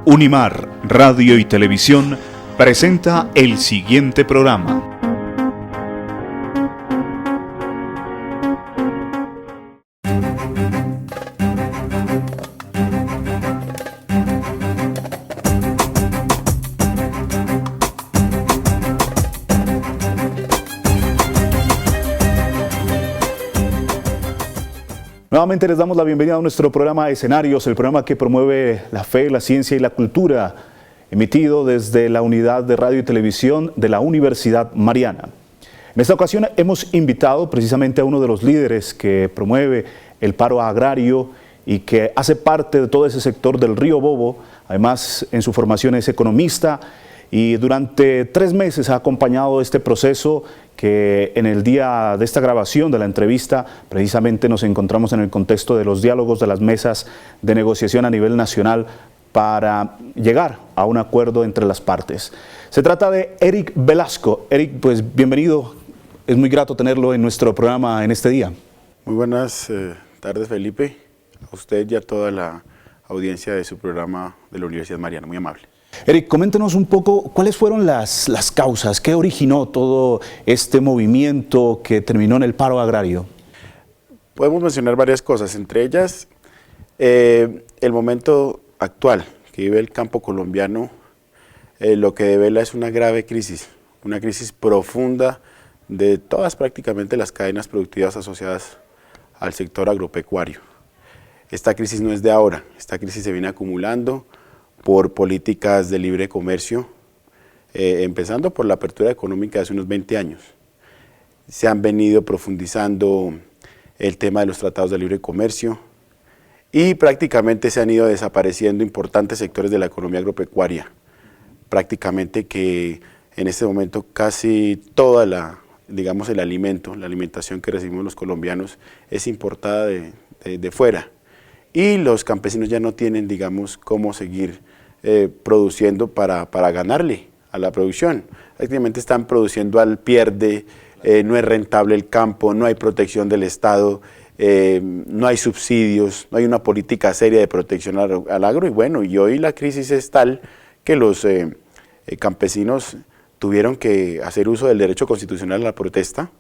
Unimar Radio y Televisión presenta el siguiente programa. Nuevamente les damos la bienvenida a nuestro programa Escenarios, el programa que promueve la fe, la ciencia y la cultura, emitido desde la Unidad de Radio y Televisión de la Universidad Mariana. En esta ocasión hemos invitado precisamente a uno de los líderes que promueve el paro agrario y que hace parte de todo ese sector del Río Bobo. Además, en su formación es economista y durante 3 meses ha acompañado este proceso que en el día de esta grabación de la entrevista precisamente nos encontramos en el contexto de los diálogos de las mesas de negociación a nivel nacional para llegar a un acuerdo entre las partes. Se trata de Eric Velasco. Eric, pues bienvenido, es muy grato tenerlo en nuestro programa en este día. Muy buenas tardes, Felipe, a usted y a toda la audiencia de su programa de la Universidad Mariana, muy amable. Eric, coméntenos un poco cuáles fueron las causas, qué originó todo este movimiento que terminó en el paro agrario. Podemos mencionar varias cosas, entre ellas el momento actual que vive el campo colombiano, lo que devela es una grave crisis, una crisis profunda de todas prácticamente las cadenas productivas asociadas al sector agropecuario. Esta crisis no es de ahora, esta crisis se viene acumulando por políticas de libre comercio, empezando por la apertura económica de hace unos 20 años. Se han venido profundizando el tema de los tratados de libre comercio y prácticamente se han ido desapareciendo importantes sectores de la economía agropecuaria. Prácticamente que en este momento casi toda la alimentación que recibimos los colombianos es importada de fuera. Y los campesinos ya no tienen, cómo seguir produciendo para ganarle a la producción. Prácticamente están produciendo al pierde, no es rentable el campo, no hay protección del Estado, no hay subsidios, no hay una política seria de protección al agro. Y hoy la crisis es tal que los campesinos tuvieron que hacer uso del derecho constitucional a la protesta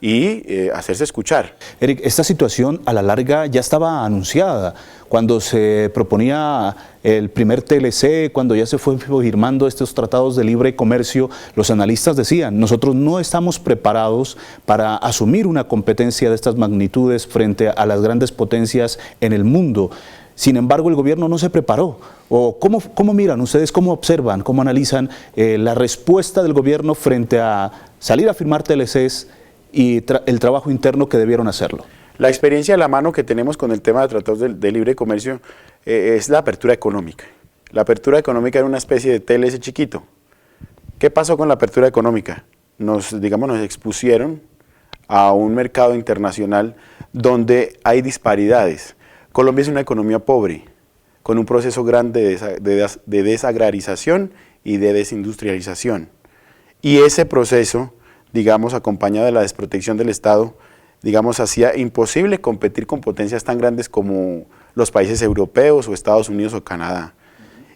y hacerse escuchar. Eric, esta situación a la larga ya estaba anunciada. Cuando se proponía el primer TLC, cuando ya se fue firmando estos tratados de libre comercio, los analistas decían, nosotros no estamos preparados para asumir una competencia de estas magnitudes frente a las grandes potencias en el mundo. Sin embargo, el gobierno no se preparó. ¿O cómo miran ustedes, cómo observan, cómo analizan la respuesta del gobierno frente a salir a firmar TLCs y el trabajo interno que debieron hacerlo? La experiencia a la mano que tenemos con el tema de tratados de libre comercio es la apertura económica. La apertura económica era una especie de TLC chiquito. ¿Qué pasó con la apertura económica? Nos expusieron a un mercado internacional donde hay disparidades. Colombia es una economía pobre, con un proceso grande de desagrarización y de desindustrialización. Y ese proceso, acompañado de la desprotección del Estado, hacía imposible competir con potencias tan grandes como los países europeos o Estados Unidos o Canadá.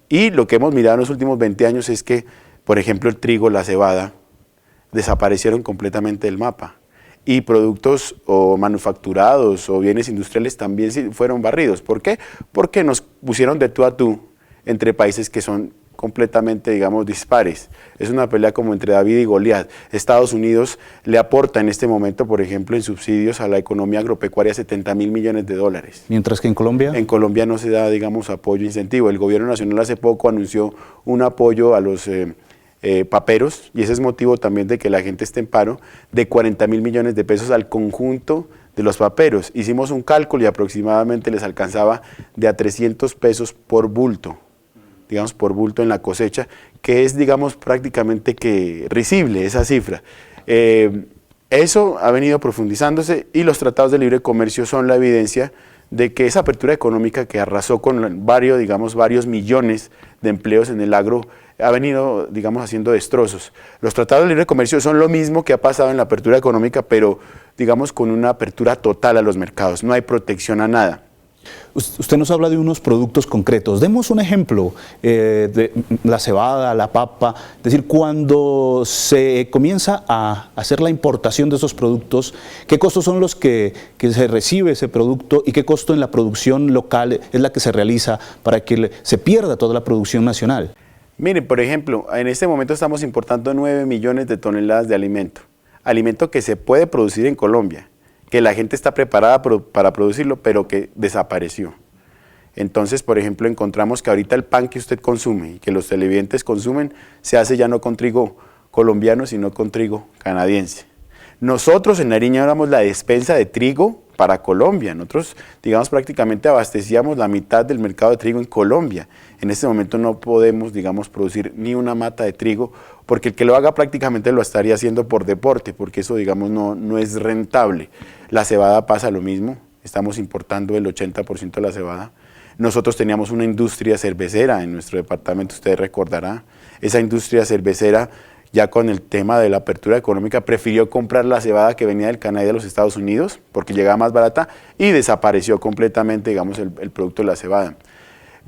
Y lo que hemos mirado en los últimos 20 años es que, por ejemplo, el trigo, la cebada, desaparecieron completamente del mapa. Y productos o manufacturados o bienes industriales también fueron barridos. ¿Por qué? Porque nos pusieron de tú a tú entre países que son completamente, dispares. Es una pelea como entre David y Goliat. Estados Unidos le aporta en este momento, por ejemplo, en subsidios a la economía agropecuaria 70.000 millones de dólares. Mientras que en Colombia... En Colombia no se da, apoyo, incentivo. El gobierno nacional hace poco anunció un apoyo a los paperos, y ese es motivo también de que la gente esté en paro, de 40.000 millones de pesos al conjunto de los paperos. Hicimos un cálculo y aproximadamente les alcanzaba de a 300 pesos por bulto. Por bulto en la cosecha, que es, prácticamente que risible esa cifra. Eso ha venido profundizándose y los tratados de libre comercio son la evidencia de que esa apertura económica que arrasó con varios millones de empleos en el agro ha venido, haciendo destrozos. Los tratados de libre comercio son lo mismo que ha pasado en la apertura económica, pero, con una apertura total a los mercados, no hay protección a nada. Usted nos habla de unos productos concretos. Demos un ejemplo de la cebada, la papa. Es decir, cuando se comienza a hacer la importación de esos productos, ¿qué costos son los que se recibe ese producto y qué costo en la producción local es la que se realiza para que se pierda toda la producción nacional? Mire, por ejemplo, en este momento estamos importando 9 millones de toneladas de alimento que se puede producir en Colombia, que la gente está preparada para producirlo, pero que desapareció. Entonces, por ejemplo, encontramos que ahorita el pan que usted consume y que los televidentes consumen se hace ya no con trigo colombiano, sino con trigo canadiense. Nosotros en Nariña éramos la despensa de trigo para Colombia. Nosotros, digamos, prácticamente abastecíamos la mitad del mercado de trigo en Colombia. En este momento no podemos, digamos, producir ni una mata de trigo, porque el que lo haga prácticamente lo estaría haciendo por deporte, porque eso, digamos, no es rentable. La cebada pasa lo mismo, estamos importando el 80% de la cebada. Nosotros teníamos una industria cervecera en nuestro departamento, usted recordará. Esa industria cervecera, ya con el tema de la apertura económica, prefirió comprar la cebada que venía del Canadá y de los Estados Unidos, porque llegaba más barata, y desapareció completamente, digamos, el producto de la cebada.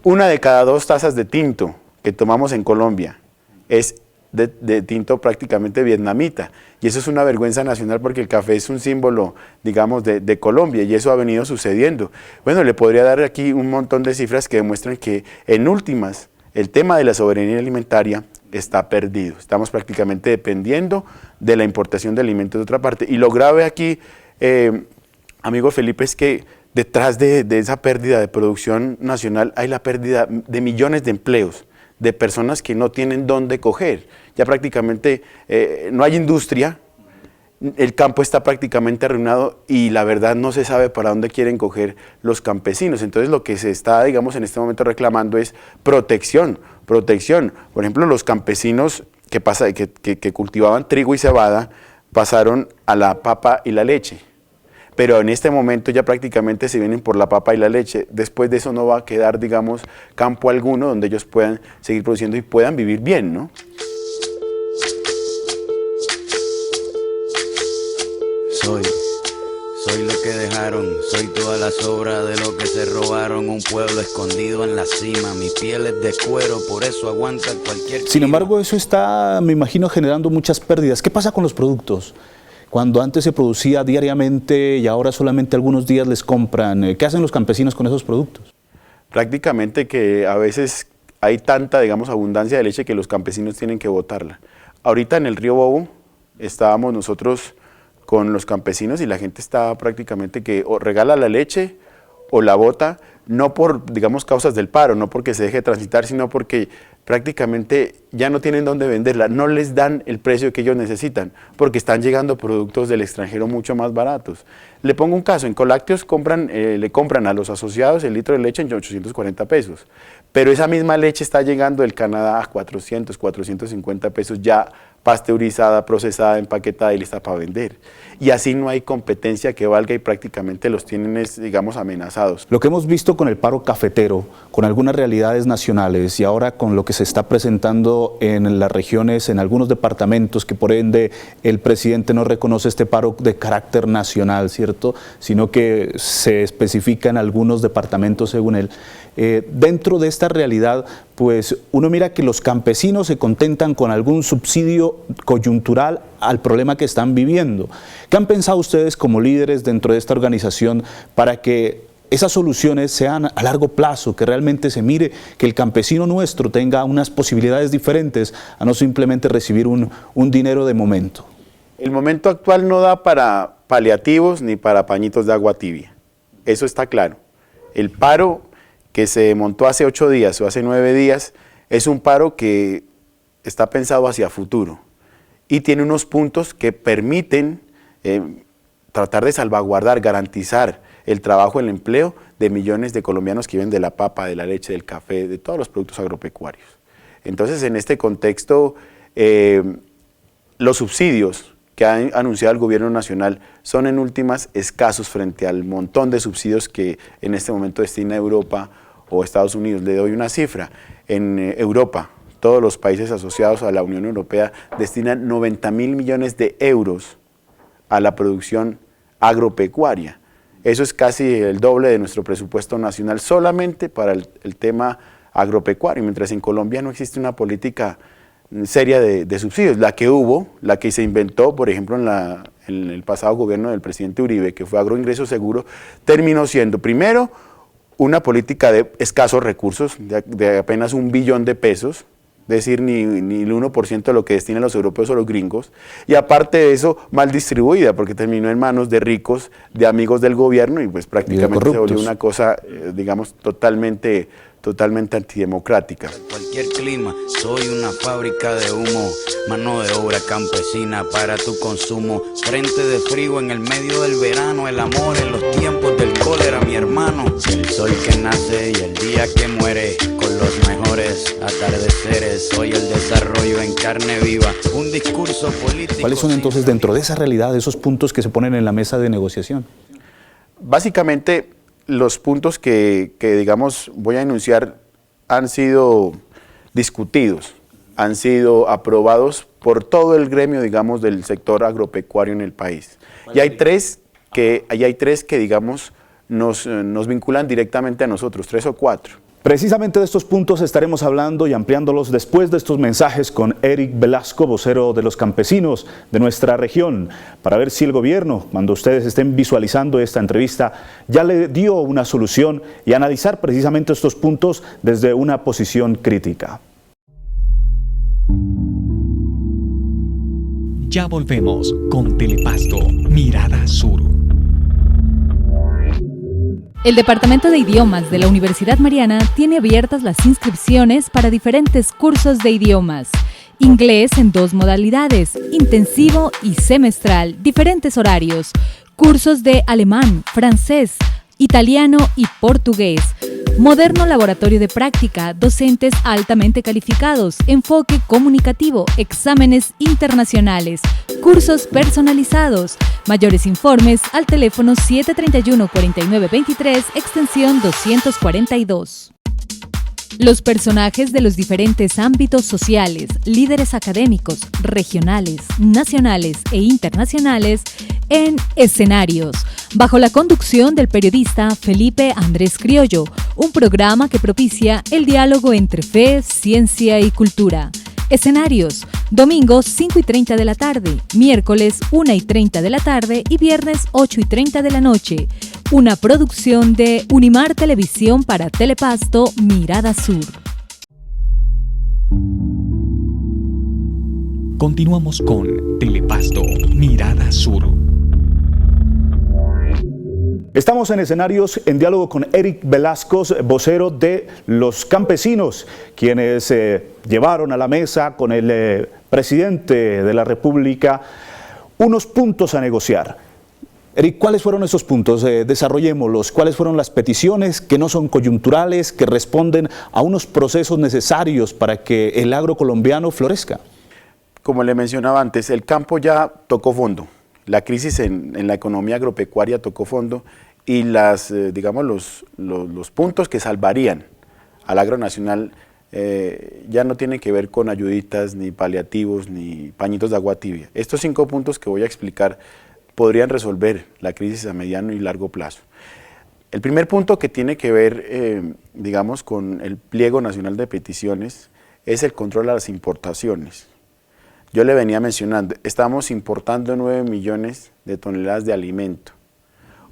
1 de cada 2 tazas de tinto que tomamos en Colombia es de tinto prácticamente vietnamita, y eso es una vergüenza nacional porque el café es un símbolo, digamos, de Colombia, y eso ha venido sucediendo. Bueno, le podría dar aquí un montón de cifras que demuestran que, en últimas, el tema de la soberanía alimentaria está perdido. Estamos prácticamente dependiendo de la importación de alimentos de otra parte, y lo grave aquí, amigo Felipe, es que detrás de esa pérdida de producción nacional hay la pérdida de millones de empleos, de personas que no tienen dónde coger. Ya prácticamente no hay industria, el campo está prácticamente arruinado y la verdad no se sabe para dónde quieren coger los campesinos. Entonces lo que se está, digamos, en este momento reclamando es protección. Por ejemplo, los campesinos que cultivaban trigo y cebada pasaron a la papa y la leche. Pero en este momento ya prácticamente se vienen por la papa y la leche. Después de eso no va a quedar, digamos, campo alguno donde ellos puedan seguir produciendo y puedan vivir bien, ¿no? Soy lo que dejaron, soy toda la sobra de lo que se robaron, un pueblo escondido en la cima, mi piel es de cuero, por eso aguanta cualquier clima. Sin embargo, eso está, me imagino, generando muchas pérdidas. ¿Qué pasa con los productos? Cuando antes se producía diariamente y ahora solamente algunos días les compran, ¿qué hacen los campesinos con esos productos? Prácticamente que a veces hay tanta, digamos, abundancia de leche que los campesinos tienen que botarla. Ahorita en el río Bobo estábamos nosotros con los campesinos y la gente está prácticamente que o regala la leche o la bota, no por, digamos, causas del paro, no porque se deje transitar, sino porque prácticamente ya no tienen dónde venderla, no les dan el precio que ellos necesitan, porque están llegando productos del extranjero mucho más baratos. Le pongo un caso, en Colácteos le compran a los asociados el litro de leche en 840 pesos, pero esa misma leche está llegando del Canadá a 400, 450 pesos ya pasteurizada, procesada, empaquetada y lista para vender. Y así no hay competencia que valga y prácticamente los tienen, digamos, amenazados. Lo que hemos visto con el paro cafetero, con algunas realidades nacionales y ahora con lo que se está presentando en las regiones, en algunos departamentos, que por ende el presidente no reconoce este paro de carácter nacional, ¿cierto? Sino que se especifica en algunos departamentos según él. Dentro de esta realidad, pues uno mira que los campesinos se contentan con algún subsidio coyuntural al problema que están viviendo. ¿Qué han pensado ustedes como líderes dentro de esta organización para que esas soluciones sean a largo plazo, que realmente se mire que el campesino nuestro tenga unas posibilidades diferentes a no simplemente recibir un dinero de momento? El momento actual no da para paliativos ni para pañitos de agua tibia, eso está claro. El paro que se montó hace 8 días o hace 9 días es un paro que está pensado hacia futuro y tiene unos puntos que permiten tratar de salvaguardar, garantizar el trabajo, el empleo de millones de colombianos que viven de la papa, de la leche, del café, de todos los productos agropecuarios. Entonces, en este contexto, los subsidios que ha anunciado el gobierno nacional son en últimas escasos frente al montón de subsidios que en este momento destina Europa o Estados Unidos. Le doy una cifra, en Europa, todos los países asociados a la Unión Europea destinan 90.000 millones de euros a la producción agropecuaria. Eso es casi el doble de nuestro presupuesto nacional solamente para el tema agropecuario, mientras en Colombia no existe una política seria de subsidios. La que hubo, la que se inventó, por ejemplo, en el pasado gobierno del presidente Uribe, que fue Agroingreso Seguro, terminó siendo primero una política de escasos recursos, de apenas 1 billón de pesos, es decir, ni el 1% de lo que destinan los europeos o los gringos, y aparte de eso, mal distribuida, porque terminó en manos de ricos, de amigos del gobierno, y pues prácticamente se volvió una cosa, digamos, totalmente antidemocrática. Cualquier clima, soy una fábrica de humo, mano de obra campesina para tu consumo, frente de frío en el medio del verano, el amor en los tiempos del cólera, mi hermano, el sol que nace y el día que muere, con los mejores atardeceres, soy el desarrollo en carne viva, un discurso político. ¿Cuáles son entonces dentro de esa realidad esos puntos que se ponen en la mesa de negociación? Básicamente, los puntos que digamos voy a enunciar han sido discutidos, han sido aprobados por todo el gremio, digamos, del sector agropecuario en el país. Y hay tres que digamos, nos vinculan directamente a nosotros, 3 o 4. Precisamente de estos puntos estaremos hablando y ampliándolos después de estos mensajes con Eric Velasco, vocero de los campesinos de nuestra región, para ver si el gobierno, cuando ustedes estén visualizando esta entrevista, ya le dio una solución y analizar precisamente estos puntos desde una posición crítica. Ya volvemos con Telepasto, Mirada Sur. El Departamento de Idiomas de la Universidad Mariana tiene abiertas las inscripciones para diferentes cursos de idiomas. Inglés en 2 modalidades, intensivo y semestral, diferentes horarios. Cursos de alemán, francés, italiano y portugués. Moderno laboratorio de práctica, docentes altamente calificados, enfoque comunicativo, exámenes internacionales, cursos personalizados. Mayores informes al teléfono 731-4923, extensión 242. Los personajes de los diferentes ámbitos sociales, líderes académicos, regionales, nacionales e internacionales en Escenarios, bajo la conducción del periodista Felipe Andrés Criollo, un programa que propicia el diálogo entre fe, ciencia y cultura. Escenarios, domingos 5:30 de la tarde, miércoles 1:30 de la tarde y viernes 8:30 de la noche. Una producción de Unimar Televisión para Telepasto, Mirada Sur. Continuamos con Telepasto, Mirada Sur. Estamos en Escenarios en diálogo con Eric Velasco, vocero de los campesinos, quienes llevaron a la mesa con el presidente de la República unos puntos a negociar. Eric, ¿cuáles fueron esos puntos? Desarrollémoslos. ¿Cuáles fueron las peticiones que no son coyunturales, que responden a unos procesos necesarios para que el agro colombiano florezca? Como le mencionaba antes, el campo ya tocó fondo. La crisis en la economía agropecuaria tocó fondo y digamos los puntos que salvarían al agro nacional ya no tienen que ver con ayuditas, ni paliativos, ni pañitos de agua tibia. Estos 5 puntos que voy a explicar podrían resolver la crisis a mediano y largo plazo. El primer punto que tiene que ver, digamos, con el pliego nacional de peticiones es el control a las importaciones. Yo le venía mencionando, estamos importando 9 millones de toneladas de alimento.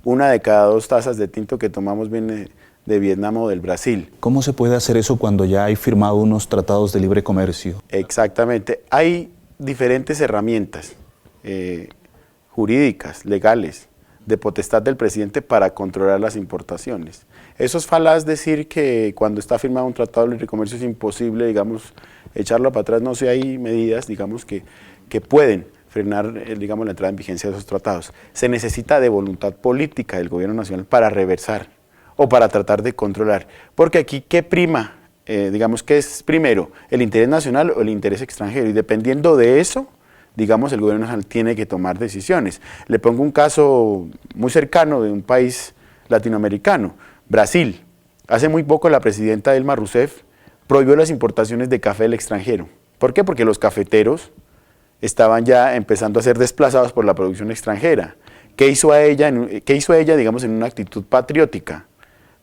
1 de cada 2 tazas de tinto que tomamos viene de Vietnam o del Brasil. ¿Cómo se puede hacer eso cuando ya hay firmado unos tratados de libre comercio? Exactamente. Hay diferentes herramientas jurídicas, legales, de potestad del presidente para controlar las importaciones. Eso es falaz decir que cuando está firmado un tratado de libre comercio es imposible, digamos, echarlo para atrás. No sé, hay medidas, digamos, que pueden frenar, digamos, la entrada en vigencia de esos tratados. Se necesita de voluntad política del gobierno nacional para reversar o para tratar de controlar. Porque aquí, ¿qué prima? Digamos, ¿qué es primero? ¿El interés nacional o el interés extranjero? Y dependiendo de eso, digamos, el gobierno nacional tiene que tomar decisiones. Le pongo un caso muy cercano de un país latinoamericano, Brasil. Hace muy poco la presidenta Dilma Rousseff prohibió las importaciones de café del extranjero. ¿Por qué? Porque los cafeteros estaban ya empezando a ser desplazados por la producción extranjera. ¿Qué hizo ella, digamos, en una actitud patriótica?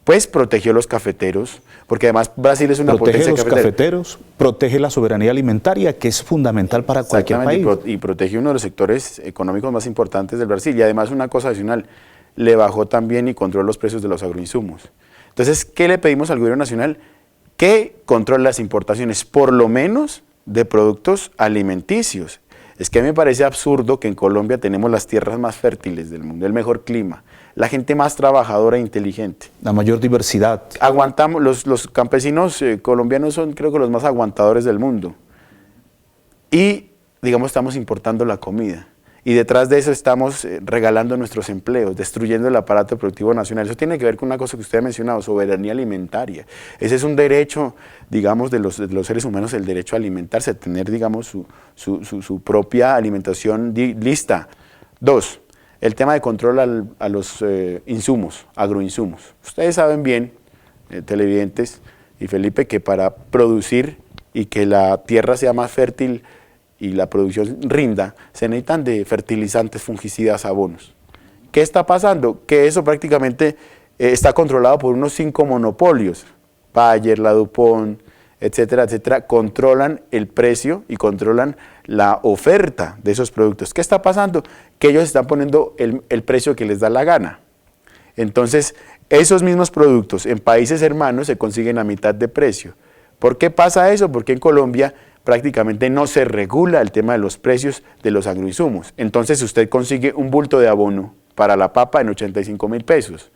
Pues protegió los cafeteros, porque además Brasil es una potencia cafetera. Protege los cafeteros, protege la soberanía alimentaria, que es fundamental para cualquier país. Y protege uno de los sectores económicos más importantes del Brasil. Y además una cosa adicional, le bajó también y controló los precios de los agroinsumos. Entonces, ¿qué le pedimos al gobierno nacional? Que controle las importaciones, por lo menos de productos alimenticios. Es que a mí me parece absurdo que en Colombia tenemos las tierras más fértiles del mundo, el mejor clima, la gente más trabajadora e inteligente. La mayor diversidad. Aguantamos, los campesinos colombianos son, creo que, los más aguantadores del mundo. Y, digamos, estamos importando la comida. Y detrás de eso estamos regalando nuestros empleos, destruyendo el aparato productivo nacional. Eso tiene que ver con una cosa que usted ha mencionado, soberanía alimentaria. Ese es un derecho, digamos, de los seres humanos, el derecho a alimentarse, a tener, digamos, su propia alimentación lista. 2, el tema de control a los insumos, agroinsumos. Ustedes saben bien, televidentes y Felipe, que para producir y que la tierra sea más fértil y la producción rinda, se necesitan de fertilizantes, fungicidas, abonos. ¿Qué está pasando? Que eso prácticamente está controlado por unos 5 monopolios, Bayer, la DuPont, etcétera, etcétera, controlan el precio y controlan la oferta de esos productos. ¿Qué está pasando? Que ellos están poniendo el precio que les da la gana. Entonces, esos mismos productos en países hermanos se consiguen a mitad de precio. ¿Por qué pasa eso? Porque en Colombia prácticamente no se regula el tema de los precios de los agroinsumos. Entonces usted consigue un bulto de abono para la papa en 85.000 pesos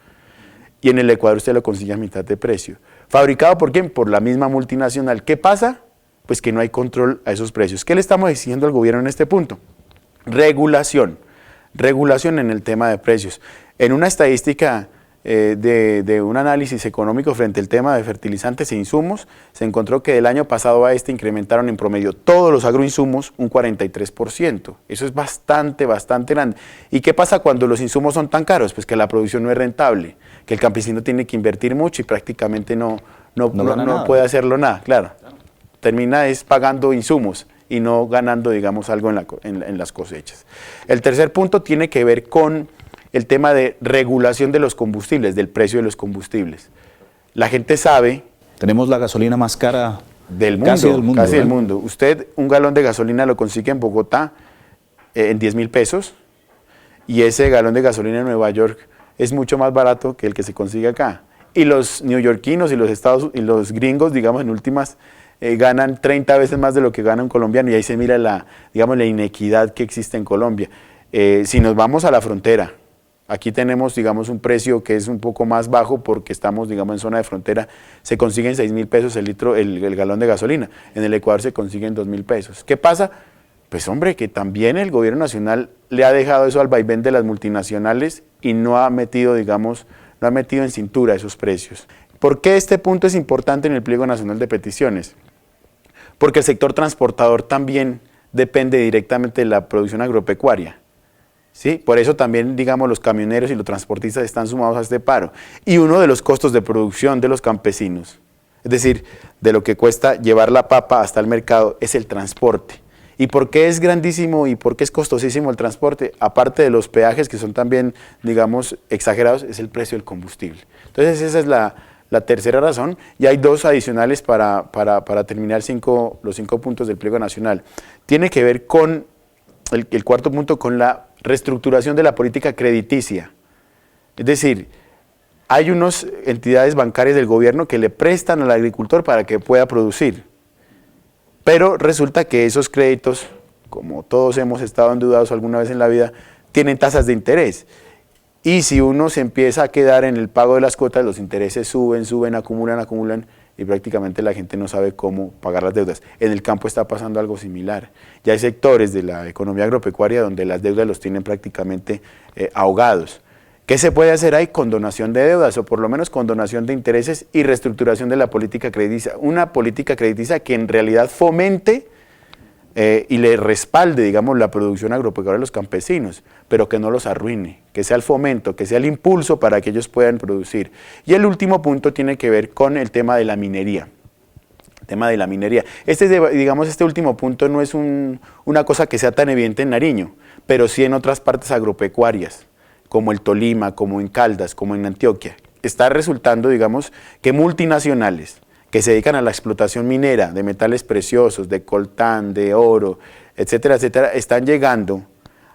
y en el Ecuador usted lo consigue a mitad de precio. ¿Fabricado por quién? Por la misma multinacional. ¿Qué pasa? Pues que no hay control a esos precios. ¿Qué le estamos exigiendo al gobierno en este punto? Regulación. Regulación en el tema de precios. En una estadística de un análisis económico frente al tema de fertilizantes e insumos, se encontró que del año pasado a este incrementaron en promedio todos los agroinsumos un 43%. Eso es bastante grande. ¿Y qué pasa cuando los insumos son tan caros? Pues que la producción no es rentable, que el campesino tiene que invertir mucho y prácticamente no puede hacerlo nada, claro. Termina es pagando insumos y no ganando, digamos, algo en las cosechas. El tercer punto tiene que ver con el tema de regulación de los combustibles, del precio de los combustibles. La gente sabe... Tenemos la gasolina más cara del mundo, casi del mundo. Usted un galón de gasolina lo consigue en Bogotá en 10.000 pesos y ese galón de gasolina en Nueva York es mucho más barato que el que se consigue acá. Y los neoyorquinos y los gringos, digamos, en últimas, ganan 30 veces más de lo que gana un colombiano y ahí se mira la inequidad que existe en Colombia. Si nos vamos a la frontera, aquí tenemos, digamos, un precio que es un poco más bajo porque estamos, digamos, en zona de frontera. Se consiguen 6.000 pesos el galón de gasolina. En el Ecuador se consiguen 2.000 pesos. ¿Qué pasa? Pues, hombre, que también el gobierno nacional le ha dejado eso al vaivén de las multinacionales y no ha metido, digamos, no ha metido en cintura esos precios. ¿Por qué este punto es importante en el Pliego Nacional de Peticiones? Porque el sector transportador también depende directamente de la producción agropecuaria. ¿Sí? Por eso también, digamos, los camioneros y los transportistas están sumados a este paro. Y uno de los costos de producción de los campesinos, es decir, de lo que cuesta llevar la papa hasta el mercado, es el transporte. ¿Y por qué es grandísimo y por qué es costosísimo el transporte? Aparte de los peajes que son también, digamos, exagerados, es el precio del combustible. Entonces esa es la tercera razón, y hay 2 adicionales para terminar los 5 puntos del Pliego Nacional. Tiene que ver con el cuarto punto, con la reestructuración de la política crediticia. Es decir, hay unas entidades bancarias del gobierno que le prestan al agricultor para que pueda producir, pero resulta que esos créditos, como todos hemos estado endeudados alguna vez en la vida, tienen tasas de interés. Y si uno se empieza a quedar en el pago de las cuotas, los intereses suben, acumulan, y prácticamente la gente no sabe cómo pagar las deudas. En el campo está pasando algo similar. Ya hay sectores de la economía agropecuaria donde las deudas los tienen prácticamente ahogados. ¿Qué se puede hacer ahí? Condonación de deudas, o por lo menos condonación de intereses y reestructuración de la política crediticia. Una política crediticia que en realidad fomente y le respalde, digamos, la producción agropecuaria de los campesinos, pero que no los arruine, que sea el fomento, que sea el impulso para que ellos puedan producir. Y el último punto tiene que ver con el tema de la minería. El tema de la minería. Este último punto no es una cosa que sea tan evidente en Nariño, pero sí en otras partes agropecuarias. como el Tolima, como en Caldas, como en Antioquia. Está resultando, digamos, que multinacionales que se dedican a la explotación minera de metales preciosos, de coltán, de oro, etcétera, etcétera, están llegando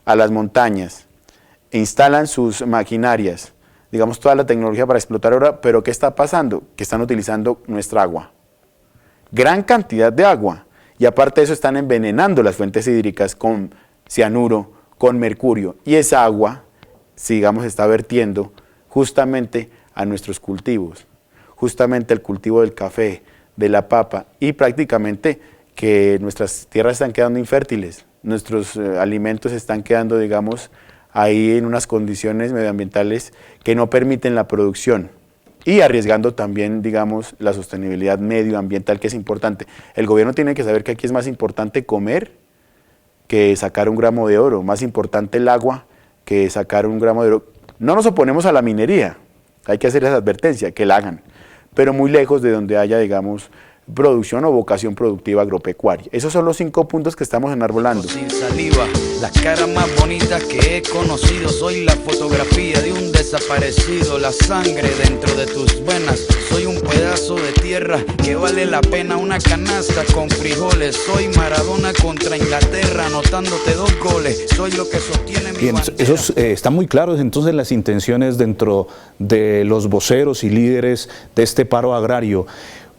a las montañas, instalan sus maquinarias, digamos, toda la tecnología para explotar oro, pero ¿qué está pasando? Que están utilizando nuestra agua. Gran cantidad de agua. Y aparte de eso están envenenando las fuentes hídricas con cianuro, con mercurio. Y esa agua, digamos, está vertiendo justamente a nuestros cultivos. Justamente el cultivo del café, de la papa, y prácticamente que nuestras tierras están quedando infértiles. Nuestros alimentos están quedando, digamos, ahí en unas condiciones medioambientales que no permiten la producción y arriesgando también, digamos, la sostenibilidad medioambiental, que es importante. El gobierno tiene que saber que aquí es más importante comer que sacar un gramo de oro, más importante el agua que sacar un gramo de oro. No nos oponemos a la minería, hay que hacer esa advertencia, que la hagan, pero muy lejos de donde haya, digamos, producción o vocación productiva agropecuaria. Esos son los 5 puntos que estamos enarbolando. Sin saliva, las caras más bonitas que he conocido. Soy la fotografía de un desaparecido, la sangre dentro de tus venas. Soy un pedazo de tierra que vale la pena una canasta con frijoles. Soy Maradona contra Inglaterra, anotándote 2 goles. Soy lo que sostiene mi bandera. Esos están muy claros entonces las intenciones dentro de los voceros y líderes de este paro agrario.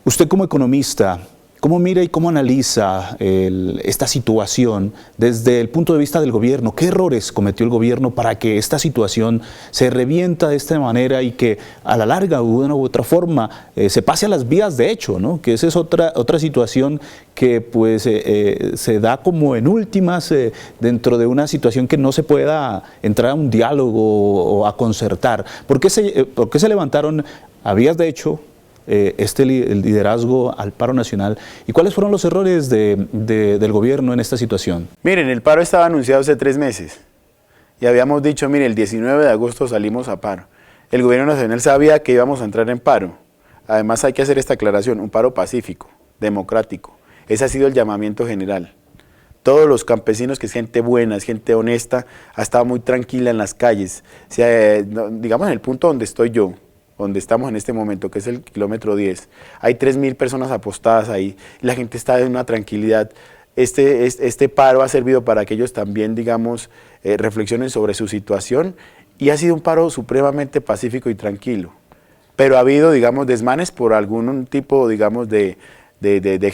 Usted como economista, ¿cómo mira y cómo analiza esta situación desde el punto de vista del gobierno? ¿Qué errores cometió el gobierno para que esta situación se revienta de esta manera y que a la larga, de una u otra forma, se pase a las vías de hecho, ¿no? Que esa es otra situación que pues se da como en últimas dentro de una situación que no se pueda entrar a un diálogo o a concertar. ¿Por qué se levantaron a vías de hecho el liderazgo al paro nacional y cuáles fueron los errores del gobierno en esta situación? Miren, el paro estaba anunciado hace 3 meses y habíamos dicho, mire, el 19 de agosto salimos a paro. El gobierno nacional sabía que íbamos a entrar en paro. Además hay que hacer esta aclaración, un paro pacífico, democrático. Ese ha sido el llamamiento general. Todos los campesinos, que es gente buena, es gente honesta, ha estado muy tranquila en las calles. O sea, digamos en el punto donde estoy yo, donde estamos en este momento, que es el kilómetro 10, hay 3.000 personas apostadas ahí, y la gente está en una tranquilidad. Este paro ha servido para que ellos también, digamos, reflexionen sobre su situación, y ha sido un paro supremamente pacífico y tranquilo. Pero ha habido, digamos, desmanes por algún tipo, digamos, de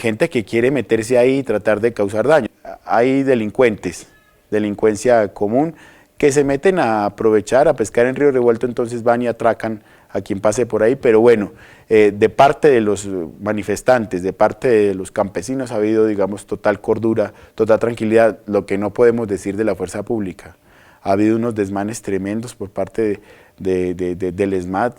gente que quiere meterse ahí y tratar de causar daño. Hay delincuentes, delincuencia común, que se meten a aprovechar, a pescar en río revuelto, entonces van y atracan a quien pase por ahí, pero bueno, de parte de los manifestantes, de parte de los campesinos ha habido, digamos, total cordura, total tranquilidad, lo que no podemos decir de la fuerza pública. Ha habido unos desmanes tremendos por parte del ESMAD,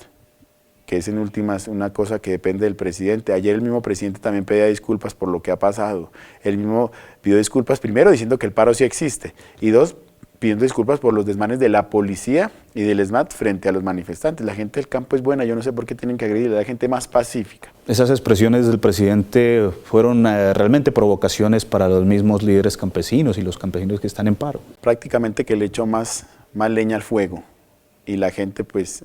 que es en últimas una cosa que depende del presidente. Ayer el mismo presidente también pedía disculpas por lo que ha pasado. Él mismo pidió disculpas, primero diciendo que el paro sí existe, y 2, pidiendo disculpas por los desmanes de la policía y del ESMAD frente a los manifestantes. La gente del campo es buena, yo no sé por qué tienen que agredir a la gente más pacífica. Esas expresiones del presidente fueron realmente provocaciones para los mismos líderes campesinos y los campesinos que están en paro. Prácticamente que le echó más leña al fuego, y la gente pues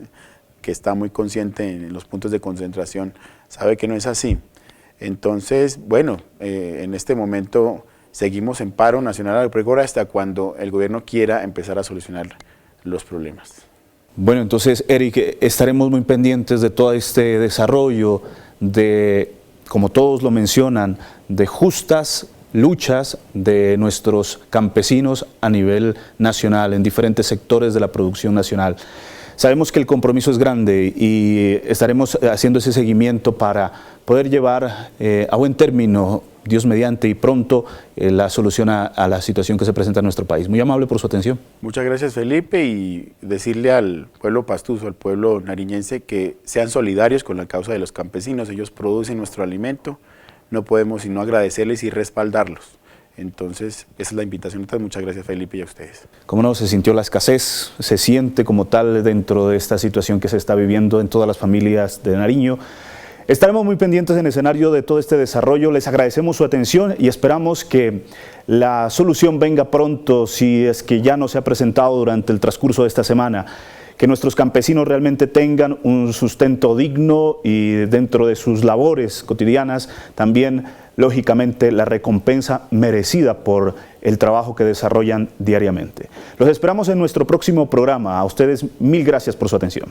que está muy consciente en los puntos de concentración sabe que no es así. Entonces, bueno, en este momento seguimos en paro nacional agropecuario hasta cuando el gobierno quiera empezar a solucionar los problemas. Bueno, entonces, Eric, estaremos muy pendientes de todo este desarrollo, de, como todos lo mencionan, de justas luchas de nuestros campesinos a nivel nacional, en diferentes sectores de la producción nacional. Sabemos que el compromiso es grande y estaremos haciendo ese seguimiento para poder llevar a buen término, Dios mediante, y pronto la solución a la situación que se presenta en nuestro país. Muy amable por su atención. Muchas gracias, Felipe, y decirle al pueblo pastuso, al pueblo nariñense, que sean solidarios con la causa de los campesinos. Ellos producen nuestro alimento, no podemos sino agradecerles y respaldarlos. Entonces, esa es la invitación. Muchas gracias, Felipe, y a ustedes. ¿Cómo no? Se sintió la escasez, se siente como tal dentro de esta situación que se está viviendo en todas las familias de Nariño. Estaremos muy pendientes en el escenario de todo este desarrollo. Les agradecemos su atención y esperamos que la solución venga pronto, si es que ya no se ha presentado durante el transcurso de esta semana. Que nuestros campesinos realmente tengan un sustento digno y dentro de sus labores cotidianas también, lógicamente, la recompensa merecida por el trabajo que desarrollan diariamente. Los esperamos en nuestro próximo programa. A ustedes, mil gracias por su atención.